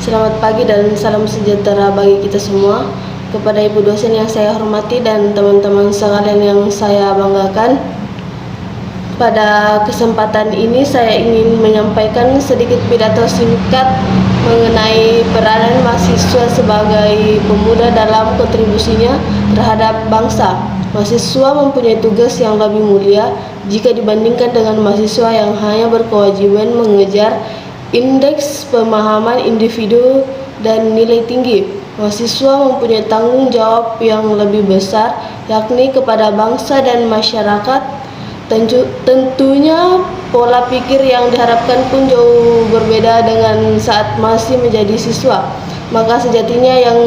Selamat pagi dan salam sejahtera bagi kita semua. Kepada Ibu dosen yang saya hormati dan teman-teman sekalian yang saya banggakan, pada kesempatan ini saya ingin menyampaikan sedikit pidato singkat mengenai peranan mahasiswa sebagai pemuda dalam kontribusinya terhadap bangsa. Mahasiswa mempunyai tugas yang lebih mulia jika dibandingkan dengan mahasiswa yang hanya berkewajiban mengejar indeks pemahaman individu dan nilai tinggi. Mahasiswa mempunyai tanggung jawab yang lebih besar, yakni kepada bangsa dan masyarakat. Tentunya pola pikir yang diharapkan pun jauh berbeda dengan saat masih menjadi siswa. Maka sejatinya yang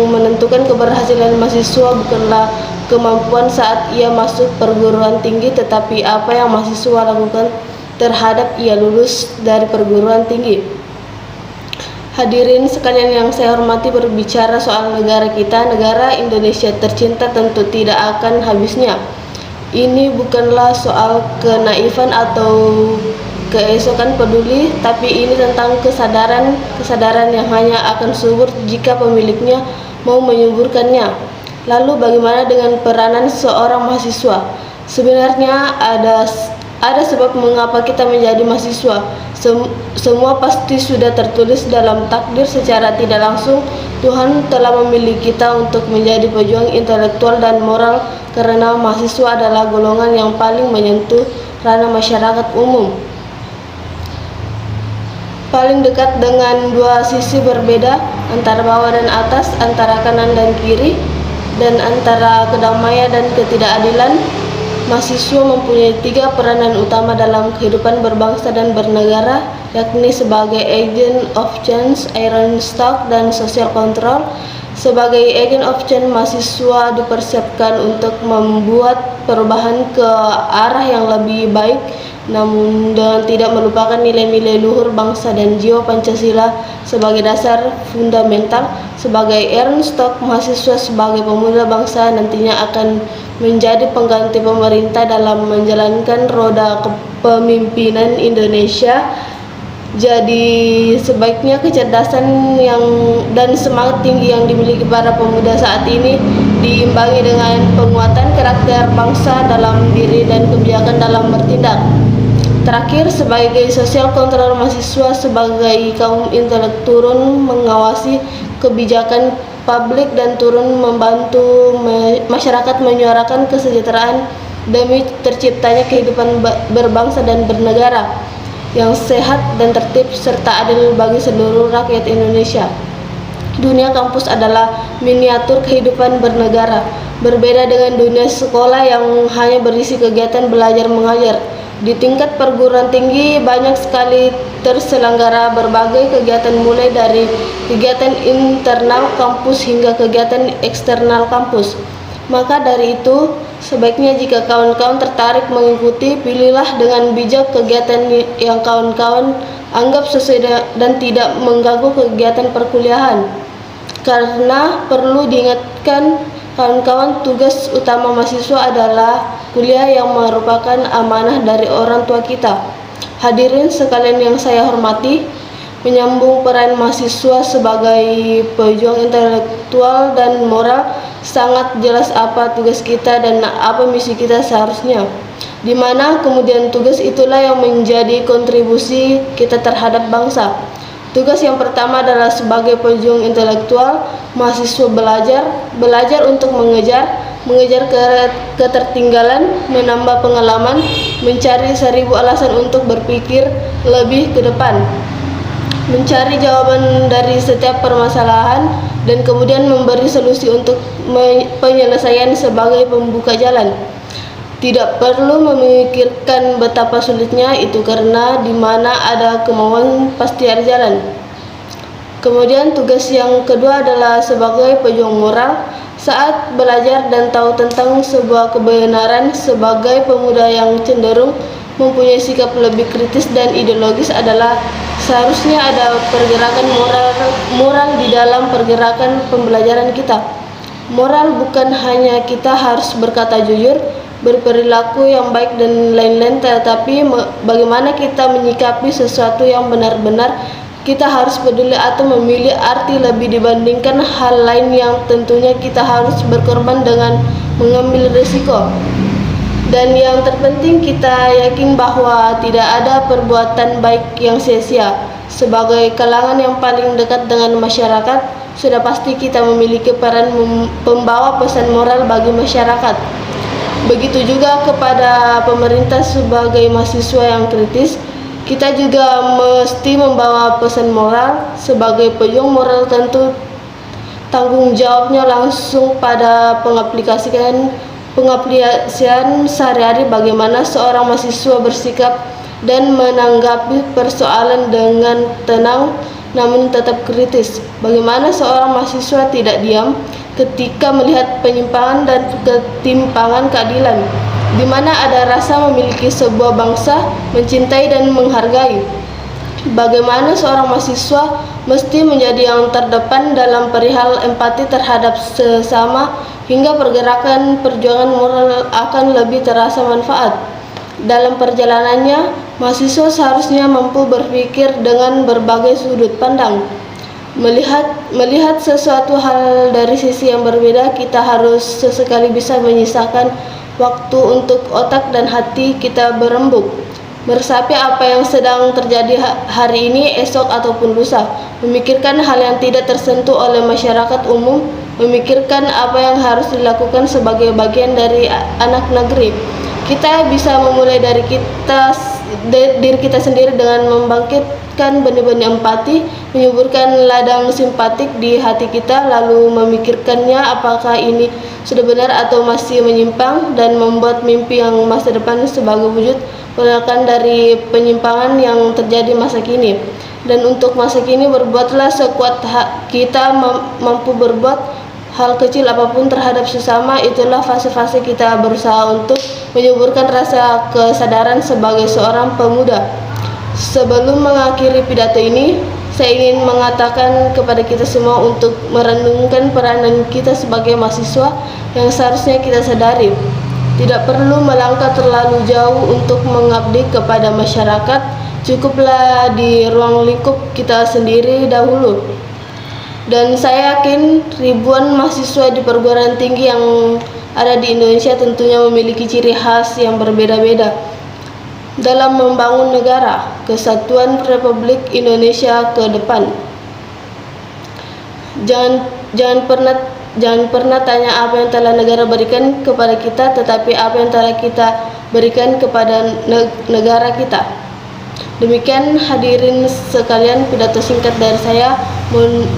menentukan keberhasilan mahasiswa bukanlah kemampuan saat ia masuk perguruan tinggi, tetapi apa yang mahasiswa lakukan terhadap ia lulus dari perguruan tinggi. Hadirin sekalian yang saya hormati, berbicara soal negara kita, negara Indonesia tercinta tentu tidak akan habisnya. Ini bukanlah soal kenaifan atau keesokan peduli, tapi ini tentang kesadaran yang hanya akan subur jika pemiliknya mau menyuburkannya. Lalu bagaimana dengan peranan seorang mahasiswa? Sebenarnya ada sebab mengapa kita menjadi mahasiswa. Semua pasti sudah tertulis dalam takdir secara tidak langsung. Tuhan telah memilih kita untuk menjadi pejuang intelektual dan moral karena mahasiswa adalah golongan yang paling menyentuh ranah masyarakat umum. Paling dekat dengan dua sisi berbeda, antara bawah dan atas, antara kanan dan kiri, dan antara kedamaian dan ketidakadilan. Mahasiswa mempunyai tiga peranan utama dalam kehidupan berbangsa dan bernegara, yakni sebagai agent of change, iron stock, dan social control. Sebagai agent of change, mahasiswa dipersiapkan untuk membuat perubahan ke arah yang lebih baik, namun dengan tidak melupakan nilai-nilai luhur bangsa dan jiwa Pancasila sebagai dasar fundamental. Sebagai iron stock, mahasiswa sebagai pemuda bangsa nantinya akan menjadi pengganti pemerintah dalam menjalankan roda kepemimpinan Indonesia. Jadi sebaiknya kecerdasan dan semangat tinggi yang dimiliki para pemuda saat ini diimbangi dengan penguatan karakter bangsa dalam diri dan kebijakan dalam bertindak. Terakhir, sebagai social control, mahasiswa sebagai kaum intelek turun mengawasi kebijakan publik dan turun membantu masyarakat menyuarakan kesejahteraan demi terciptanya kehidupan berbangsa dan bernegara yang sehat dan tertib serta adil bagi seluruh rakyat Indonesia. Dunia kampus adalah miniatur kehidupan bernegara, berbeda dengan dunia sekolah yang hanya berisi kegiatan belajar mengajar. Di tingkat perguruan tinggi banyak sekali terselenggara berbagai kegiatan, mulai dari kegiatan internal kampus hingga kegiatan eksternal kampus. Maka dari itu, sebaiknya jika kawan-kawan tertarik mengikuti, pilihlah dengan bijak kegiatan yang kawan-kawan anggap sesuai dan tidak mengganggu kegiatan perkuliahan. Karena perlu diingatkan kawan-kawan, tugas utama mahasiswa adalah kuliah yang merupakan amanah dari orang tua kita. Hadirin sekalian yang saya hormati, menyambung peran mahasiswa sebagai pejuang intelektual dan moral, sangat jelas apa tugas kita dan apa misi kita seharusnya, di mana kemudian tugas itulah yang menjadi kontribusi kita terhadap bangsa. Tugas yang pertama adalah sebagai pejuang intelektual, mahasiswa belajar untuk mengejar ketertinggalan, menambah pengalaman, mencari 1000 alasan untuk berpikir lebih ke depan, mencari jawaban dari setiap permasalahan, dan kemudian memberi solusi untuk penyelesaian sebagai pembuka jalan. Tidak perlu memikirkan betapa sulitnya itu, karena di mana ada kemauan pasti ada jalan. Kemudian tugas yang kedua adalah sebagai pejuang moral. Saat belajar dan tahu tentang sebuah kebenaran, sebagai pemuda yang cenderung mempunyai sikap lebih kritis dan ideologis, adalah seharusnya ada pergerakan moral di dalam pergerakan pembelajaran kita. Moral bukan hanya kita harus berkata jujur, berperilaku yang baik dan lain-lain, tetapi bagaimana kita menyikapi sesuatu yang benar-benar kita harus peduli atau memilih arti lebih dibandingkan hal lain yang tentunya kita harus berkorban dengan mengambil risiko. Dan yang terpenting, kita yakin bahwa tidak ada perbuatan baik yang sia-sia. Sebagai kalangan yang paling dekat dengan masyarakat, sudah pasti kita memiliki peran pembawa pesan moral bagi masyarakat. Begitu juga kepada pemerintah sebagai mahasiswa yang kritis, kita juga mesti membawa pesan moral. Sebagai pejuang moral, tentu tanggung jawabnya langsung pada pengaplikasian sehari-hari, bagaimana seorang mahasiswa bersikap dan menanggapi persoalan dengan tenang namun tetap kritis. Bagaimana seorang mahasiswa tidak diam ketika melihat penyimpangan dan ketimpangan keadilan, di mana ada rasa memiliki sebuah bangsa, mencintai dan menghargai. Bagaimana seorang mahasiswa mesti menjadi yang terdepan dalam perihal empati terhadap sesama, hingga pergerakan perjuangan moral akan lebih terasa manfaat. Dalam perjalanannya, mahasiswa seharusnya mampu berpikir dengan berbagai sudut pandang. Melihat sesuatu hal dari sisi yang berbeda, kita harus sesekali bisa menyisakan waktu untuk otak dan hati kita berembuk, meresapi apa yang sedang terjadi hari ini, esok, ataupun lusa, memikirkan hal yang tidak tersentuh oleh masyarakat umum, memikirkan apa yang harus dilakukan sebagai bagian dari anak negeri. Kita bisa memulai dari diri kita sendiri dengan membangkitkan benih-benih empati, menyuburkan ladang simpatik di hati kita, lalu memikirkannya apakah ini sudah benar atau masih menyimpang, dan membuat mimpi yang masa depan sebagai wujud penolakan dari penyimpangan yang terjadi masa kini. Dan untuk masa kini, berbuatlah sekuat kita mampu berbuat hal kecil apapun terhadap sesama. Itulah fase-fase kita berusaha untuk menyuburkan rasa kesadaran sebagai seorang pemuda. Sebelum mengakhiri pidato ini, saya ingin mengatakan kepada kita semua untuk merenungkan peranan kita sebagai mahasiswa yang seharusnya kita sadari. Tidak perlu melangkah terlalu jauh untuk mengabdi kepada masyarakat, cukuplah di ruang lingkup kita sendiri dahulu. Dan saya yakin ribuan mahasiswa di perguruan tinggi yang ada di Indonesia tentunya memiliki ciri khas yang berbeda-beda dalam membangun negara kesatuan Republik Indonesia ke depan. Jangan pernah tanya apa yang telah negara berikan kepada kita, tetapi apa yang telah kita berikan kepada negara kita. Demikian hadirin sekalian pidato singkat dari saya.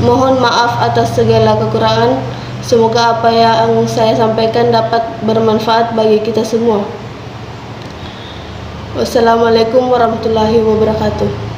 Mohon maaf atas segala kekurangan. Semoga apa yang saya sampaikan dapat bermanfaat bagi kita semua. Wassalamualaikum warahmatullahi wabarakatuh.